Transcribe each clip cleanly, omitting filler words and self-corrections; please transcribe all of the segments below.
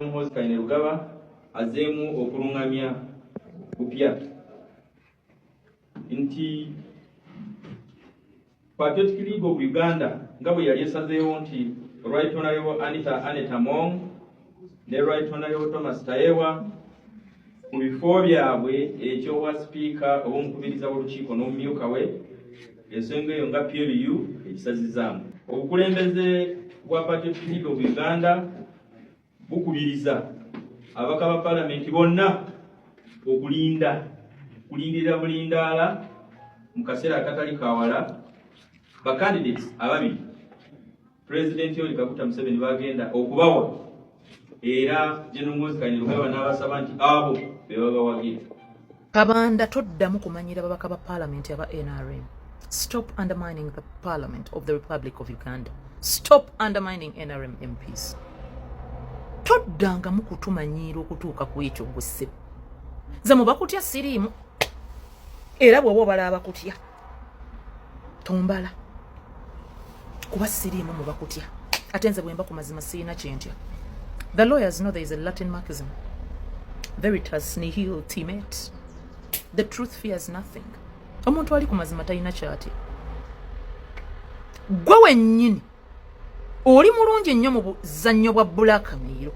Muhoozi Kainerugaba azeemu okulungamya kupya nti Patriotic League of Uganda nga bwe yali esazeewo nti Right Honorable Anita Mong ne Right Honorable Thomas Tayewa mu bifo byabwe ekyowa sipiika ob'omukubiriza w'olukiiko n'omumyuka we ensonga eyo nga PLU ekisazizaamu. Obukulembeze bwa Patriotic League of Uganda bukubiriza abaka ba Parliament bonna kulindira bulindaala mu kaseera akatali kawala ba candidates ababiri President Yoweri Kaguta Museveni bagenda okubawa era General Muhoozi Kainerugaba n'abasaba nti abo be babawagira. Kabanda toddamu kumanyira babaka ba Parliament aba NRM. Stop undermining the Parliament of the Republic of Uganda. Stop undermining NRM MPs. Toddanga mukutumanyiira okutuuka ku ekyo gusse. Nze mubakutya siriimu era bw'oba obalaba bakutya tombala kuba siriimu mubakutya ate nze bwe mba ku mazima sirina kyentya. The lawyers know there is a Latin marxism. Veritas nihil timet. The truth fears nothing. Omuntu ali ku mazima talina kyatya. Gwe wennyini oli mulungi nnyo mu buzannyo bwa blackmail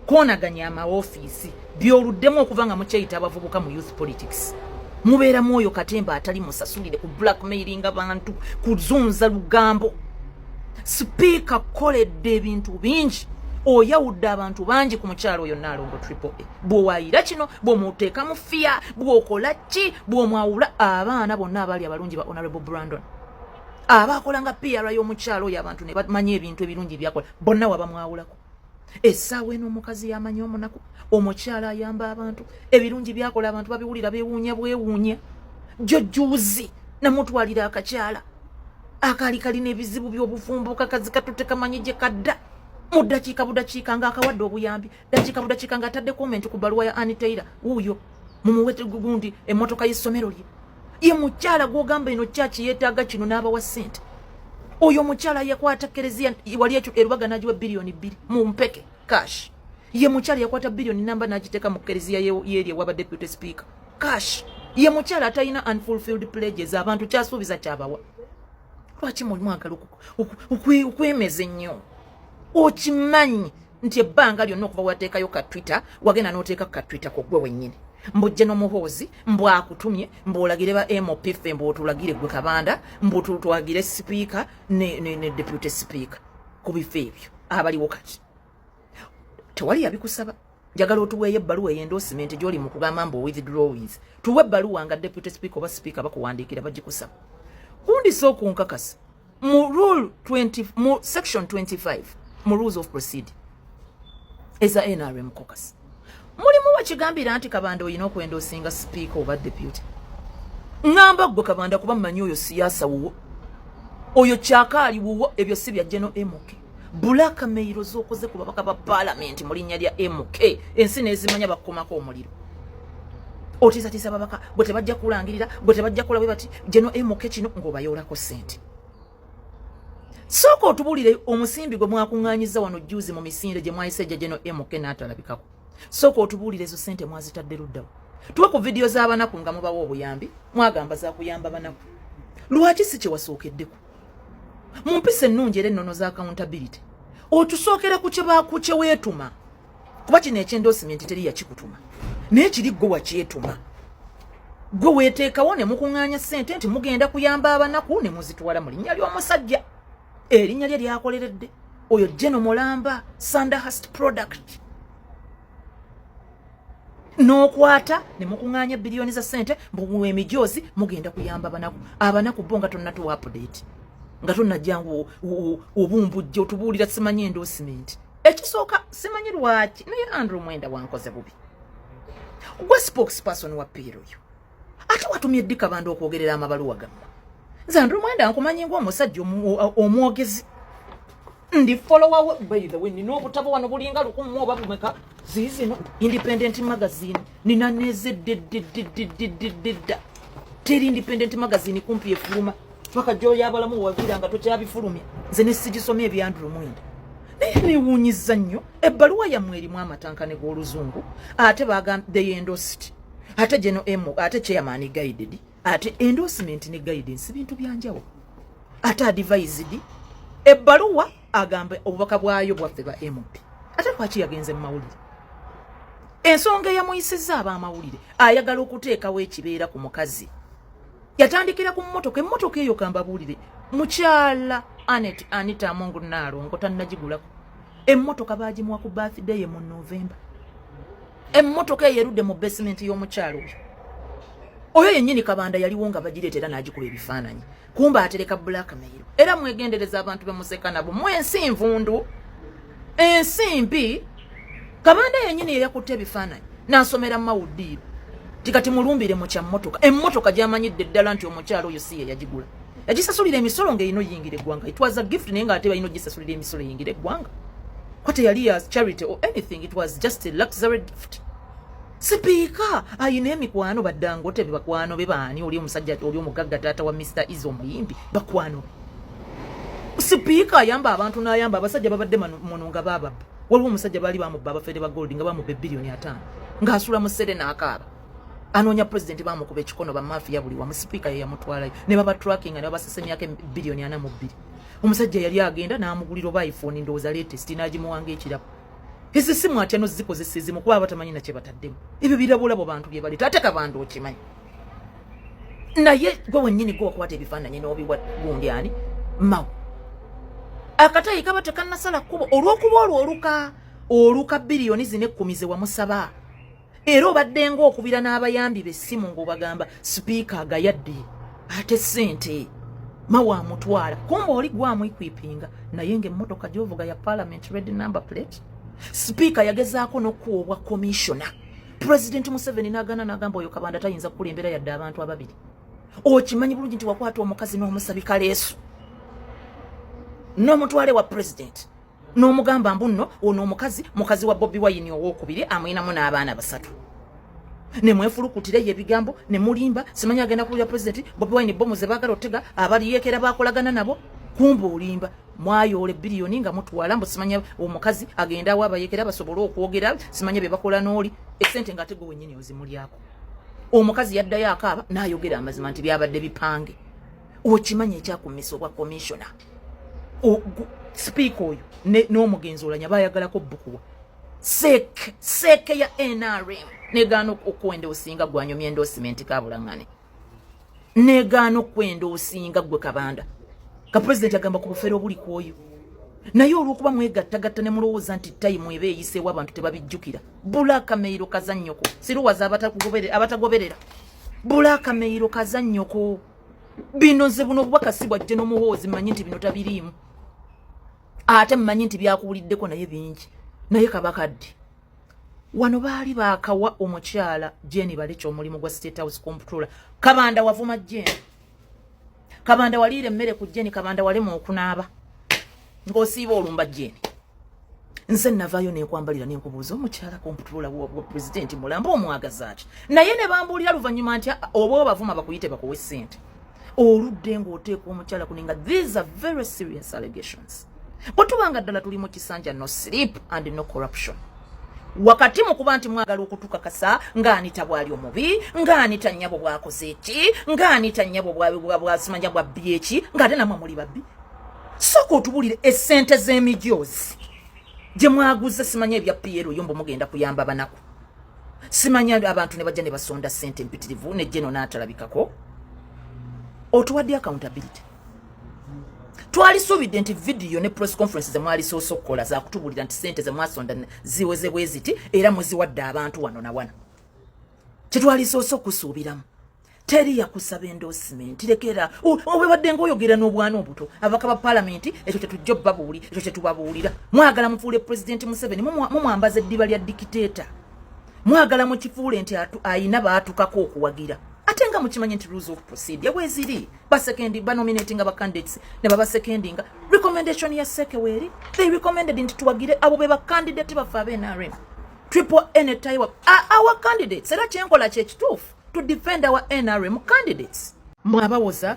koonaganya amaofiisi by'oluddemu okuva nga mukyayita abavubuka mu youth politics. Mubeera mwoyo katemba atali musasulire ku blackmailing abantu kuzunza lugambo. Speaker koledde ebintu bingi oyawudde abantu bangi ku mukyalo oyo Nalongo Triple A. Bw'owaayira kino bw'omuteeka mu fiya bw'okola ki bw'omwawula abaana bonna abaali abalungi ba Honorable Brandon abakola nga PR y'omukyalo oyo abantu ne bamanya ebintu ebirungi byakola bonna wabamwawulako. Essaawa eno omukazi yamanyi omunaku omukyala ayamba abantu ebirungi byakola abantu babiwulira beewuunya bwewuunya. Jjojjuuzi namutwalira akakyala akaali kalina ebizibu by'obufumbo kakazi katutte kamanyi gye kadda mu ddakiika budakiika ng'akawadde obuyambi ddakiika budakiika ng'atadde komenti ku bbaluwa ya Annie Taylor wuuyo mumuwete gundi emmotoka y'essomero lye. Ye mukyala gw'ogamba eno kyaki yeetaaga kino n'abawa ssente. Oyo mukyala yakwata Kereziya wali ekyo erubaga n'agiwa biliyoni 2 mu mpeke cash. Ye mukyala yakwata biliyoni namba n'agiteeka mu Kereziya y'eri ewa Deputy Speaker cash. Ye mukyala atalina unfulfilled pledges abantu kyasuubiza kyabawa. Lwaki mwagala okwemeza ennyo? Okimanyi nti ebbanga lyonna okuva wateekayo ka Twitter wagenda n'oteeka ka Twitter ko gwe wennyini. Mbujje n'Omuhoozi mbwakutumye mb'olagire ba MOP ffe mb'otulagire gwe Kabanda mb'otulagire Speaker ne Deputy Speaker ku bifo ebyo abaliwo kati. Tewali yabikusaba. Njagala otuweeyo ebbaluwa ey'endorsement gy'oli mu kugamba mbu withdrawals. Tuwe ebbaluwa nga Deputy Speaker oba Speaker bakuwandiikira bagikusaba. Kundi sooku nkakasa mu rule 20 mu section 25 mu rules of procedure eza NRM caucus mulimu wakigambira nti Kabanda oyina okwendoosinga Speaker oba Deputy. Ngamba gwe Kabanda kuba mmanyi oyo siyaasa wuwo oyo kyakaali wuwo ebyo si bya General MK. Blackmail z'okoze ku babaka ba Parliament mu linnya lya MK ensi n'ezimanya bakomako omuliro. Otiisatiisa babaka bwe tebajja kulangirira bwe tebajja kulabe bati General MK kino ng'obayoolako ssente. Sooka otubulire omusimbi gwe mwakuŋŋaanyiza wano juzi mu misinde gye mwayise gye General MK n'atalabikako. Sooka otubulire ezo ssente mwazitadde luddawo. Tuwe ku vidiyo z'abanaku nga mubawa obuyambi mwagamba za kuyamba banaku. Lwaki si kye wasookeddeko? Mu mpisa ennungi era ennono za accountability otusookera ku kye weetuma kuba kino eky'endorsement teri yakikutuma naye kiri gwe wakyetuma. Gwe weeteekawo ne mukuŋŋaanya ssente nti mugenda kuyamba abanaku ne muzitwala mu linnya ly'omusajja erinnya lye lyakoleredde oyo General Mulamba Sandhurst product. N'okwata ne mukuŋŋaanya biliyoni za ssente mbu emijoozi mugenda kuyamba abanaku bo nga tonnatuwa update nga tonnajjangu obumbujja otubuulira simanyi endorsement. Ekisooka simanyi lwaki naye Andrew Mwenda wankoze bubi. Gwe spokesperson wa PLU oyo ate watumye ddi Kabanda okwogerera amabaluwa gammwe. Nze Andrew Mwenda nkumanyi ng'omusajja omwogezi. Ndi follower we by the way nina obutabo wano bulinga 100 oba bumeka zizino Independent magazine nina nezedda teri Independent magazine kumpi efuluma paka jo yabalamu wabira nga tokyabifulumya nze ne sigisomye ebya Andrew Mwenda Niwunyiza nnyo ebbaluwa yammwe erimu amatankane g'oluzungu ate bagamba they endorsed ate geno emo ate chairman guided ate endorsement ne guidance bintu byanjawo ate advised ebbaluwa agambe obubaka bwayo bwaffe ba MP ate lwaki yagenze mu mawulire ensonga eyamuyisizza ab'amawulire ayagala okuteekawo ekibeera ku mukazi yatandikira ku mmotoka emmotoka eyo kambabuulire mukyala Anita Amongo Nalongo tannagigulako emmotoka baagimuwa ku birthday mu November emmotoka eyerudde mu basement y'omukyalo oyo yennyini Kabanda yaliwo nga bagireetera n'agikuba ebifaananyi kumba atereka blackmail era mwegendereza abantu bemuseka nabo mwensi nvundu ensimbi Kabanda yennyini yeyakutte ebifaananyi n'asomera mawudiiro tikati mulumbire mu kya mmotoka emmotoka gyamanyidde ddala nti omukyalo oyo si ye yagigula yagisasulira emisolo ng'erino yingire eggwanga it was a gift naye ng'ate balina gisasulira emisolo yingire eggwanga kwate yali as charity or anything it was just a luxury gift sipiika ayina emikwano baddangote bakwano be baani oli omusajja oli omugagga taata wa Mr. Izo Muyimbi bakwano sipiika ayamba abantu n'ayamba abasajja babadde muno nga bababba waliwo omusajja baali bamubba abafere ba gold nga bamubba billion 5 ng'asula mu ssere n'akaaba anonya president bamukuba ekikono ba mafia buli wamu sipiika ye yamutwalayo ne baba tracking ne babasesemyako billion 42 omusajja yali agenda n'amugulira oba iPhone ndowooza latest n'agimuwanga ekirabo ezi simu atya no zikozesa ezimu kuba batamanyi na kye bataddemu ebyo birabulabo bantu bye baleeta ate Kabanda okimanyi naye gwe wennyini gwe wakwata ebifaananyi n'obiwa gundi ani mawo akatayi kaba tekannasala kkubo olw'okuba olwo oluka biliyoni zine 10 ze wamusaba era obadde ng'okubira n'abayambi b'essimu ng'obagamba sipiika agayadde ate ssente mawo amutwala kumba oli gwamu equipinga naye ng'emmotoka gy'ovuga ya parliament red number plate sipiika yagezaako n'okkuwa commissioner president Museveni n'agamba oyo Kabanda tayinza kukulembera yadde abantu ababiri okimanyi bulungi nti wakwata omukazi n'omusabika leesu n'omutwale wa president n'omugamba mbuno ono mukazi wa Bobi Wine owokubiri amuyinamu n'abaana 3 ne mwefulukutire ebigambo ne mulimba simanya agenda kulya president Bobi Wine bomu ze baagala otega abali yekera bakolagana nabo kumba olimba mwayole biliyoni nga mutwala mbu simanya omukazi agenda waba yekera basobole okwogera simanya be bakola n'oli esente nga tego wennyini ozimulyako omukazi yaddayo akaaba n'ayogera amazima nti byabadde bipange okimanya ekyakumisa obwa commissioner speak oyo n'omugenzi olanya bayagalako bukuwa seke ya NRM negano okwenda osinga gwanyomya endorsement kabulangane negano okwenda osinga gwe Kabanda ka president agamba ku bufere obuli kwoyo naye olwokuba mwegattagatta ne mulowooza nti time ebe eyiseewo abantu tebabijjukira blackmail kazannyoko siruwaza abatagoberera blackmail kazannyoko bino nze buno obubaka si bwajje n'omuhoozi mmanyi nti bino tabiriimu ate mmanyi nti byakuwuliddeko naye bingi naye kabakadde wano baali baakawa omukyala Jeni Balecha omulimu gwa State House Comptroller Kabanda wavuma Jeni Kabanda waliire emmere ku Jeni Kabanda walema okunaaba ng'osiiba olumba Jeni nze navaayo nenkwambalira nenkubuuza omukyala Comptroller wa president mulamba omwagaza ki naye ne bambuulira luvannyuma nti oba obavuma bakuyite bakuwe ssente oludde ng'oteeka omukyala kuninga these are very serious allegations bwetubanga ddala tuli mu kisanja no sleep and no corruption wakati mu kuba nti mwagala okutukakasa ng'Anita bwali omubi ng'Anita nnyabo bwakoze eki ng'Anita nnyabo bwasimanya bwabbi eki ng'ate namwe muli babbi sooka otubulire essente z'emijoozi gye mwaguze simanya ebya PL oyombo mugenda kuyamba banaku simanya abantu ne bajja ne basonda ssente mpitirivu ne Jeno n'atalabikako otuwadde accountability twalisuubidde nti video ne press conference ze mwali sooso okukola za kutubulira nti ssente ze mwasonda ziweze bweziti era muziwadde abantu wano na wano kyetwali sooso okusuubiramu teri yakusaba endorsement lekera obwebadde ng'oyogera n'obwana obuto abaka ba parliament ekyo tetujja babuuli ekyo kyetubabuulira mwagala mufuule president Museveni mumwambaza eddiba lya dictator mwagala mukifuule nti ayina baatukako okuwagira ate nga mukimanyi nti rules of procedure bweziri basekendi banominating aba candidates ne baba secondinga recommendation ya Sekeweri they recommended nti tuwagire abo be ba candidate bafa NRM triple N type our candidates era kyenkola kye kituufu to defend our NRM candidates mwabawoza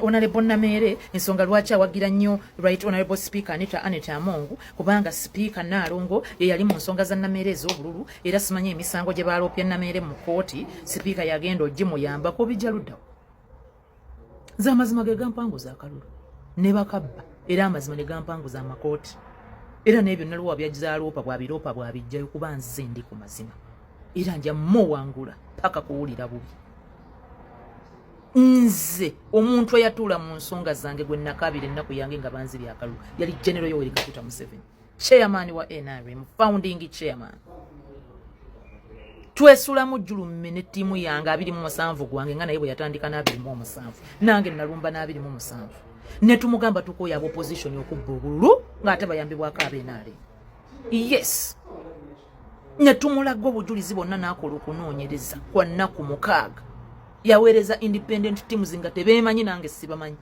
Honorable Namere ensonga lwaki awagira nnyo Right Honorable Speaker Anita Among kubanga Speaker Nalongo yali mu nsonga za Namere ez'obululu era simanyi emisango gye baloopya Namere mu kooti Speaker yagenda ogimuyamba ko bijaludda za mazima ge gampanguza akalulu ne bakabba era amazima ne gampanguza amakooti era n'ebyo nalwo byajizaaloopa bwabijjayo kuba nze ndi ku mazima era nja muwangula paka kuwulira bubi nze omuntu eyatuula mu nsonga zange gwe nakabira ennaku yange nga banzibya akalulu yali General Yoweri Kaguta Museveni, chairman wa NRM, founding chairman. Twesulamu julumme ne ttiimu yange 27 gwange nga naye bwe yatandika na 27 nange nalumba na 27 ne tumugamba tukoya abo opposition okubba obululu ng'ate bayambibwako ab'NRM. Yes, ne tumulaga obujulizi bonna n'akola okunoonyereza kwa nnaku 6 yaweereza independent teams nga tebeemanyi nange sibamanyi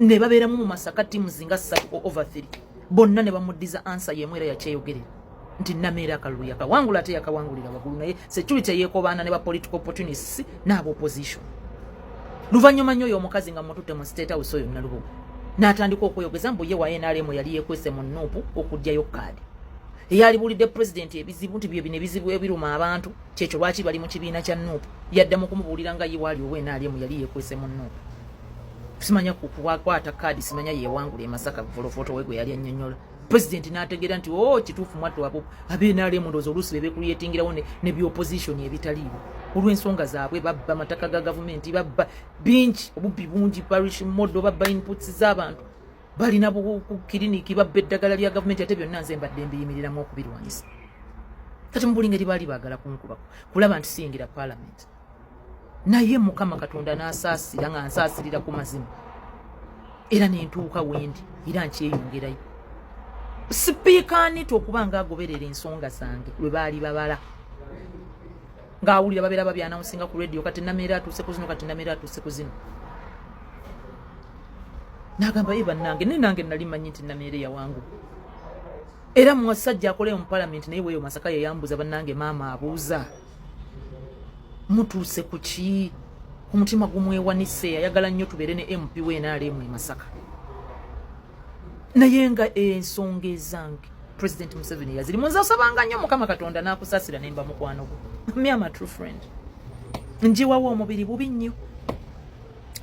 ne babeeramu mu Masaka teams nga 3 over 3 bonna ne bamuddiza answer yemwe era yakyeyogerera nti Namere akalulu yakawangula ate yakawangulira waggulu naye security yeekobaana ne ba political opportunists n'abo opposition. Luvannyuma nnyo oyo omukazi nga mututte mu State House oyo Nalubo n'atandika okuyogeza mbu ye wa NRM yali yeekwese mu Nuupu okuggyayo kaadi eyali bulidde president ebizibu nti bye bizibu ebiruma abantu kyekyo lwaki bali mu kibiina kya Nuupu yaddamu kumubuulira nga ye waali owe NRM yali yeekwese mu Nuupu. Simanya kukwata kaadi simanya yeewangula e Masaka volofoto wegwe yali annyonnyola president n'ategeera nti kituufu mwattu abo ab'NRM ndowooza oluusi be beekuliyettingirawo ne bi-opposition ebitaliiwo olw'ensonga zaabwe babba amataka ga gavumenti babba bingi obubbi bungi parish model babba inputs z'abantu balina kiriniki babba eddagala lya gavumenti ate byonna nze mbadde mbiyimiriramu okubirwanyisa kati mubuli ngeri baali baagala kunkubako kulaba nti siyingira parliament naye Mukama Katonda n'asaasira nga nsaasirira ku mazima era nentuuka wendi era nkyeyongerayo. Sipiika anita okuba ng'agoberera ensonga zange lwe baali babala ng'awulira babeera babyanawunsinga ku radio kati Namere atuuse ku zino kati Namere atuuse ku zino n'agamba ye bannange ne nange nali manyi nti Namere yawangu era musajja akoleyo mu parliament naye weeyo Masaka yeyambuza bannange maama abuuza mutuuse ku ki omutima gumwewanise ayagala nnyo tubeere ne MP w'NRM e Masaka naye nga ensonga ezange President Museveni yaziri munza osabanga nnyo Mukama Katonda n'akusaasira nemba mukwano gwo me am a true friend njiwawo omubiri bubi nnyo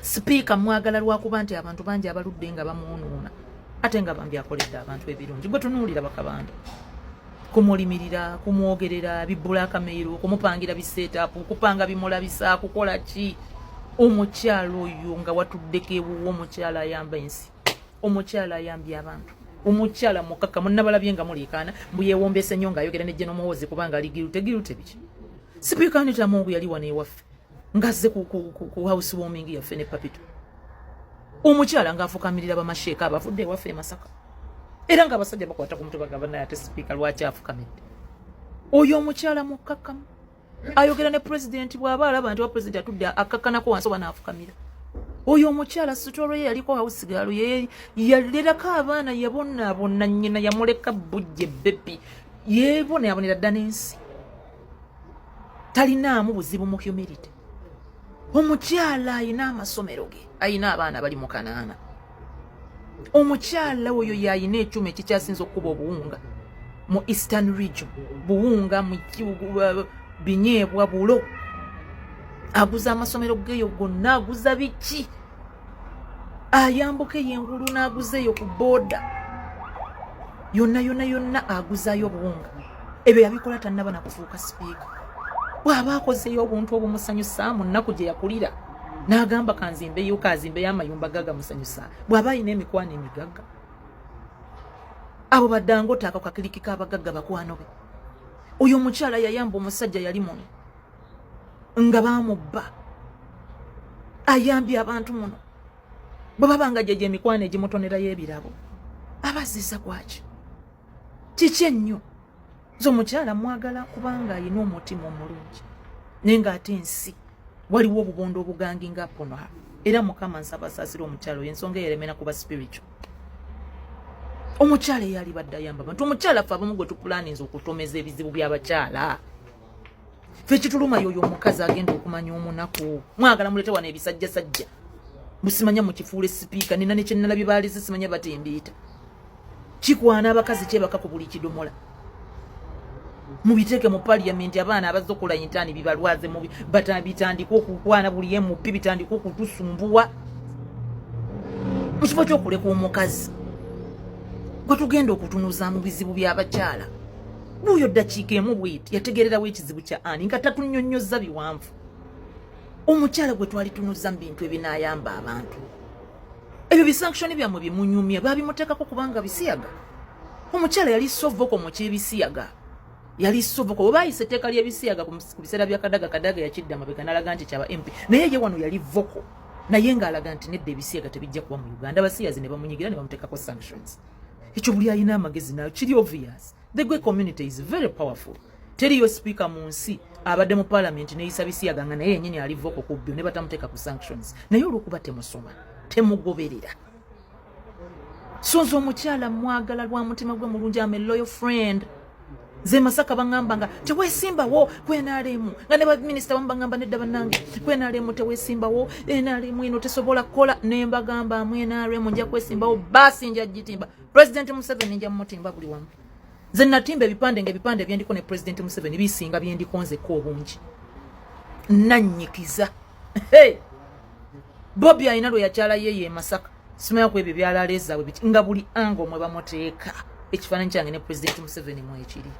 Speaker mwagala lwakuba nti abantu bangi abaludde nga bamunuuna ate nga bambi akoledde abantu ebirungi gwe tunuulira bakabanda kumulimirira kumwogerera bibulaka meiro kumupangira bisetup kupanga bimulabisa kukola ki omukyalo oyo nga watuddeko ewuwo omukyala ayamba ensi omukyala ayambye abantu omukyala mukaka munnabalabye nga muliikaana mbu yeewombese nnyo ng'ayogera ne General Muhoozi kubanga ligirute biki Speaker Anita Among yali wano ewaffe ngazze ku house warming yaffe ne Papito omukyala ng'afukamirira bamasheeka abavudde ewaffe e Masaka era ng'abasajja bakwata ku mutwe bagamba naye ate Speaker lwaki afukamidde oyo omukyala mukakamu ayogera ne president bw'aba alaba nti wa president atudde akakkanako wansi oba n'afukamira oyo omukyala sitolo ye yaliko house girl ye yalerako abaana yabonaabona nnyina yamuleka bujje bebi yeebonaabonera dda n'ensi talinaamu buzibu mu humility omukyala ayina amasomero ge ayina abaana bali mu kanaana omukyala oyo yayina ekyuma ekikyasinza okuba obuwunga mu Eastern Region buwunga mu binyeebwa bulo aguza amasomero geyo gonna aguza biki ayambuke yengulu n'aguzeeyo ku booda yonna aguzayo obuwunga ebyo yabikola tannaba nakufuuka Speaker bw'aba akozeyo obuntu obumusanyusa mu nnaku gye yakulira n'agamba kanzimbeyo kazimbeyo amayumba gagamusanyusa bw'aba ayina emikwano emigagga abo baddangote ako kakirikika abagagga bakwano be oyo omukyala yayamba omusajja yali muno nga baamubba ayambye abantu muno bwe babanga gye emikwano egimutonerayo ebirabo abaziza gwaki kiki ennyo nze omukyala mwagala kubanga ayina omutima omulungi naye ng'ate ensi waliwo obubondo obugangi nga ponoha era Mukama nsabasaasira omukyala oyo ensonga eyeremera kuba spiritual omukyala eyali badde ayamba abantu omukyala ffe abamu gwe tupulaninza okutomeza ebizibu by'abakyala Fe kituluma yoyo omukazi agenda okumanya omunaku mwagala mulete wana ebisajja sajja musimanya mu kifuule speaker nina ne kyenala bibalize simanya batembiita kikwana abakazi kyebaka ku buli kidomola mubiteke mu parliament abaana abazokola intani bibalwaze mu bitandika okukwana buli MP bitandika okutusumbuwa mukifo ky'okuleka omukazi gwe tugenda okutunuza mu bizibu by'abakyala uyo dakiika emu bwiti yategererawo ekizibu kya ani nga tatunyonnyoza biwanvu omukyala gwe twali tunuza mu bintu ebinaayamba abantu ebyo bisankishoni byammwe bimunyumye babimuteekako kubanga bisiyaga omukyala yali sovoko mu kyebisiyaga yali sovoko oba ayise etteeka ly'ebisiyaga ku biseera bya kadaga yakidda mabega n'alaga nti kyaba MP naye ye wano yali voko naye ng'alaga nti nedda ebisiyaga tebijja kuba mu Uganda abasiyazi ne bamunyigira ne bamuteekako sanctions ekyo buli alina amagezi nayo kiri obvious. The Gwe community is very powerful. Teriyo speaker mu nsi abadde mu parliament neyisa bisiyaga nga naye yennyini ali voko ku byo ne batamuteeka ku sanctions naye olw'okuba temusoma temugoberera sonzo omukyala mwagala lwa mutima gwe mulungi ame loyal friend ze Masaka bangamba nga teweesimbawo kwenaalemu nga ne baminisita bamu bangamba nedda bannange kwenaalemu teweesimbawo enaalemu eno tesobola kukola ne mbagamba amwenaalemu nja kwesimbawo baasi nja gitimba President Museveni nja mutimba buli wamu ze natimba ebipande ng'ebipande byendiko ne President Museveni bisinga byendikonzeko obungi nanyikiza hey! Bobby ayina lwe yakyala yeye Masaka simanya ku ebyo byalaleezawe biti nga buli ango mwe bamuteeka ekifaananyi kyange ne President Museveni mu ekiri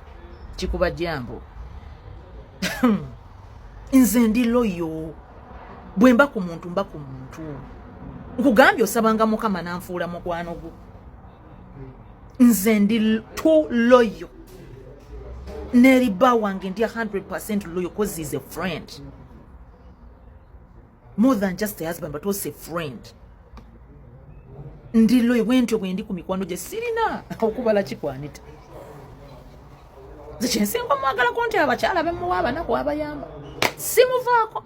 kikuba jambo nze ndi loyo bwe mba ku muntu nkugambye osabanga Mukama n'anfuula mukwano gwo nze ndi too loyal neriba wange ndi 100% loyal cause he's a friend more than just a husband but also a friend ndi loyal bwentyo bwe ndi ku mikwano gye sirina okubala kikwanita zikyensinga mwagala konti abakyala bemuwa abanaku abayamba simuvaako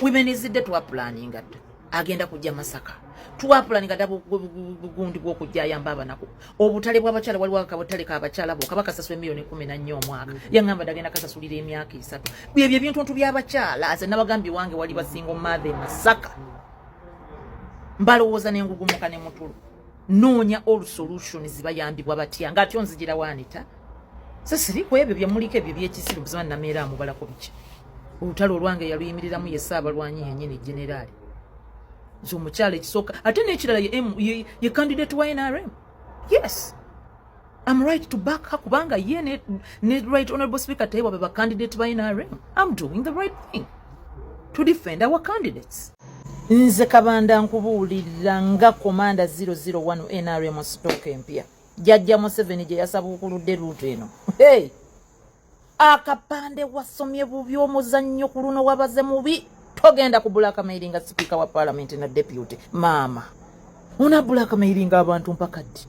women izidde twaplaninga dda agenda kujja Masaka twaplaninga dda bugundi bw'okujja ayamba abanaku obutale bw'abakyala waliwo akabutale k'abakyala bo kabakasasula miliyoni 14 omwaka yaŋŋamba dagenda kasasulira emyaka 3 byebyo ebintuntu by'abakyala aze nabagambye wange wali basinga omaathe Masaka mbalowooza n'engugumuka ne mutulu noonya all solutions zibayambibwa batya ng'atyo nzigira waanita so siriku ebyo byemuliko ebyo by'ekisiru buzima nameera amubalako biki olutalo olwange yaluyimiriramu ye Ssaabalwanyi yennyini generaali z'omukyala ekisooka ate n'ekirala ye candidate wa NRM. Yes, I'm right to back her kubanga ye ne right honorable speaker Tayiwa beba candidate ba NRM. I'm doing the right thing to defend our candidates. Nze Kabanda nkubuulira nga Commander 001 NRM stock empya Jajja Museveni gye yasaba okuludde luuto eno hey! Akapande wasomye bubi omuzannyo ku luno wabaze mubi togenda ku blackmail nga speaker wa parliament na deputy mama una blackmail nga abantu mpaka ddi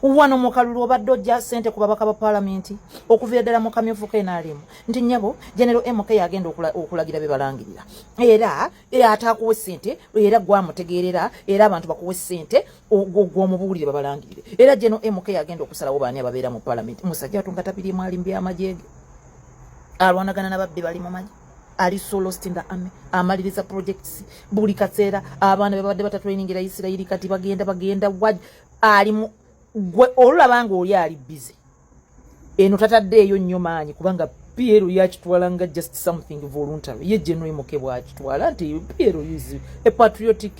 wano mukalulu obadde ojja ssente ku babaka ba parliament okuviira ddala mu kamyufu k'enaalemu nti nnyabo General MK yagenda okulagira be balangirira era ataakuwa ssente era gwamutegeerera era abantu bakuwa ssente gw'omubuulire babalangirire era General MK yagenda okusalawo baani ababeera mu parliament musajja atunga tapiri mwalimu by'amajeege alwanagana n'ababbi bali mu maji ali so lost in the army amaliriza projects buli kaseera abaana babadde batatrainingira Isirairi kati bagenda waj ali mu gwe olulabanga oli ali busy eno tataddeeyo nnyo maanyi kubanga Piero yakitwala nga just something voluntary ye General MK bwakitwala nti Piero is a patriotic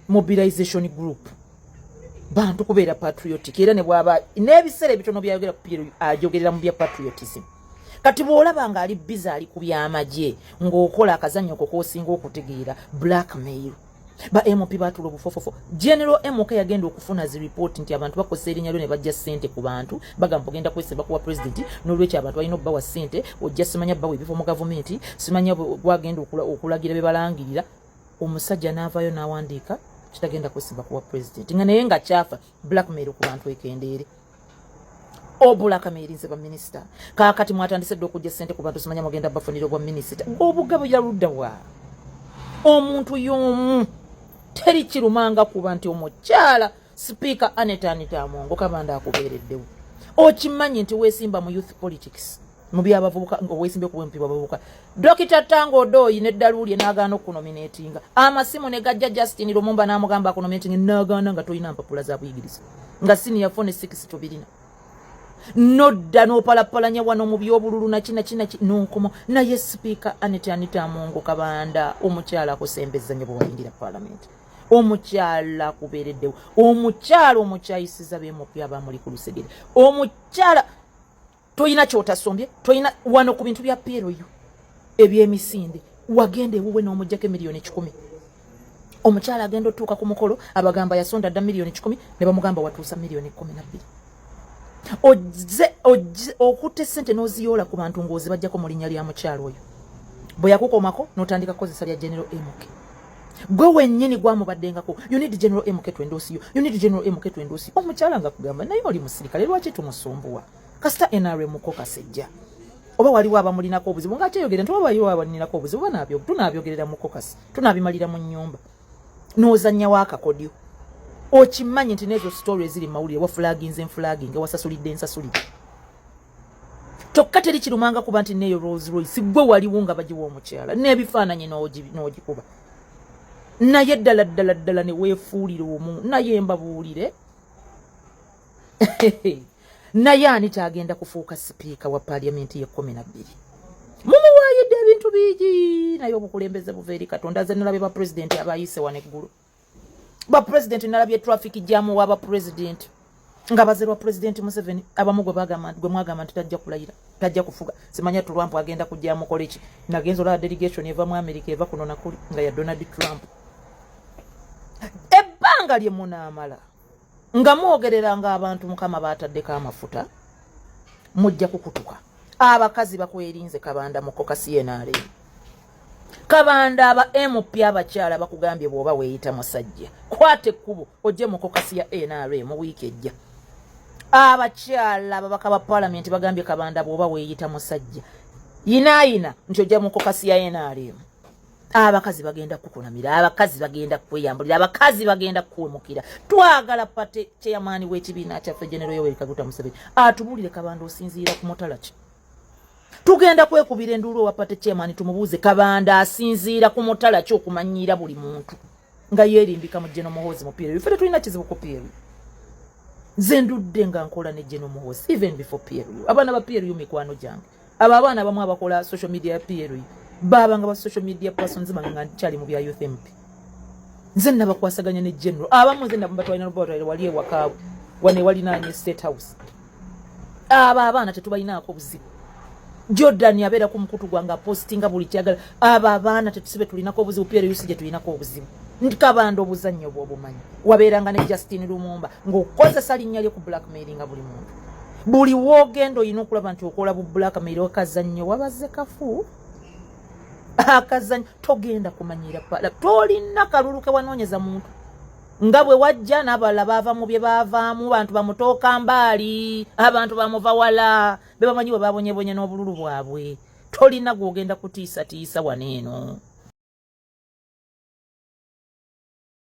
mobilization group bantu kubeera patriotic era ne bwaba n'ebiseera ebitono byayogera ku Piero ajogerera mu bya patriotism kati bw'olabanga ali busy ali ku by'amagye ng'okola akazannyo ko k'osinga okutegeera blackmail ba MP batula obufofofo General MK yagenda okufuna zi report nti abantu bakosa erinnya lyo ne bajja ssente ku bantu bagamba ogenda kwesemba kuwa president n'olwekyo abantu balina obbawa ssente ojja simanya bbawa ebifo mu gavumenti simanya bwagenda okulagira be balangirira omusajja n'avaayo n'awandiika kitagenda kwesemba kuwa president nga naye nga kyafa blackmail ku bantu ekendeere obulakamairinze ba minister kaakati mwatandise dde okujja ssente ku bantu simanya mugenda bafunira obwa minister obugabo yaludda wa omuntu y'omu teri kirumanga kuba nti omukyala speaker Anita Amongo Kabanda akubeereddewo okimanyi nti weesimba mu youth politics mu byabavubuka ng'oweesimbye ku bwempi babavubuka Dokita Tango Doi ne Daluli n'agaana okunominatinga amasimu ne gajja Justin Lumumba n'amugamba akunominatinga n'agaana nga toyina mpapula za buyigiriza nga senior phone 6 tubirina nodda n'opalapalanya wano mu by'obululu na kina n'onkoma naye Speaker Anita Amongo Kabanda omukyala akusembezanya bwe wayingira Parliament omukyala kubeereddewo omukyala omukyayisiza beemopi abamuli ku Lusegere omukyala toyina kyotasombye toyina wano ku bintu bya PLU ebyemisinde wagenda ewuwe n'omujjako miliyoni 10 omukyala agenda otuuka ku mukolo abagamba yasonda dda miliyoni 10 ne bamugamba watuusa miliyoni 12 okutte ssente n'oziyoola ku bantu ng'ozibajjako mu linnya lya mukyala oyo bwe yakukomako n'otandika kukozesa lya General MK gwe wennyini gwamubadengako you need General MK to endorse you you need General MK to endorse you omukyala nga kugamba naye oli musirikale lwaki tumusumbuwa kasita NRM ko kasejja oba waliwo abamulinako obuzibu ng'ate yogere nti oba waliwo abamulinako obuzibu tunabyogerera mu kokasi tunabimalira mu nnyumba n'ozannya w'akakodyo okimanyi nti n'ezo stories ziri mawulire wa flagging wasasulidde ensasulidde kyokka teri kirumanga kuba nti neeyo Rolls Royce gwe waliwo nga bagiwa omukyala n'ebifaananyi n'ogikuba naye ddala ne weefuulire omu naye mbabuulire naye Anita agenda kufuuka sipiika wa Parliament ye 12 mumuwaayidde ebintu bigi naye obukulembeze buva eri Katonda ze nalabye ba president abayise wano eggulu ba president nalabye traffic jam waba president nga bazerwa president Museveni abamu gwe mwagamba nti tajja kulayira tajja kufuga simanya Trump agenda kujja mu college nagenzo la delegation eva mu America eva kuno nakuli nga ya Donald Trump ebbanga lye munaamala nga mwogerera nga abantu mukama bataddeko amafuta mujja kukutuka abakazi bakwerinze Kabanda mu kokasi yenale Kabanda aba MP abakyala bakugambye bwoba weeyita musajja kwate kubo ojje mu kokasi ya NRM wiiki ejja abakyala babaka ba Parliament bagambye Kabanda bwoba weeyita musajja yinaayina nti ojja mu kokasi ya NRM abakazi bagenda kukunamira abakazi bagenda kweyambulira abakazi bagenda kuwemukira twagala pate chairman w'ekibiina kyaffe General Yoweri Kaguta Museveni atubulire Kabanda osinziira ku mutala ki tugenda kwekubira enduulu wa pate chairman tumubuuze Kabanda asinziira ku mutala ki okumanyira buli muntu nga yeerimbika mu General Muhoozi mu PLU ffe tulina kizibu ku PLU nze ndudde nga nkola ne General Muhoozi even before PLU abaana ba PLU mikwano gyange abo abaana bamu abakola social media ya PLU baba nga ba social media persons banga nchali mu bya youth MP nze nabakwasaganya ne General abamu nze nabatwalina laboratory wali ewaka wane wali nanye State House abaana tetubayinaako buzibu Jordan yabeera ku mukutu gwanga postinga buli kyagala abaana tetusibe tulinako obuzibu PLU usije tulinako obuzibu Kabanda obuzannyo bw'obumanyi wabeeranga ne Justin Lumumba ng'okozesa linnya lye ku blackmailing buli muntu buli woogenda oyina okulaba nti okola bu blackmail okazannyo wabaze kafu akazannyo togenda kumanyira pala tolina kaluluke wanoonyeza muntu nga bwe wajja n'abalala baava mu bye baavaamu bantu bamutooka mbaali abantu bamuva wala be bamanyi bwe babonyebonye n'obululu bwabwe tolina gw'ogenda kutiisatiisa waneeno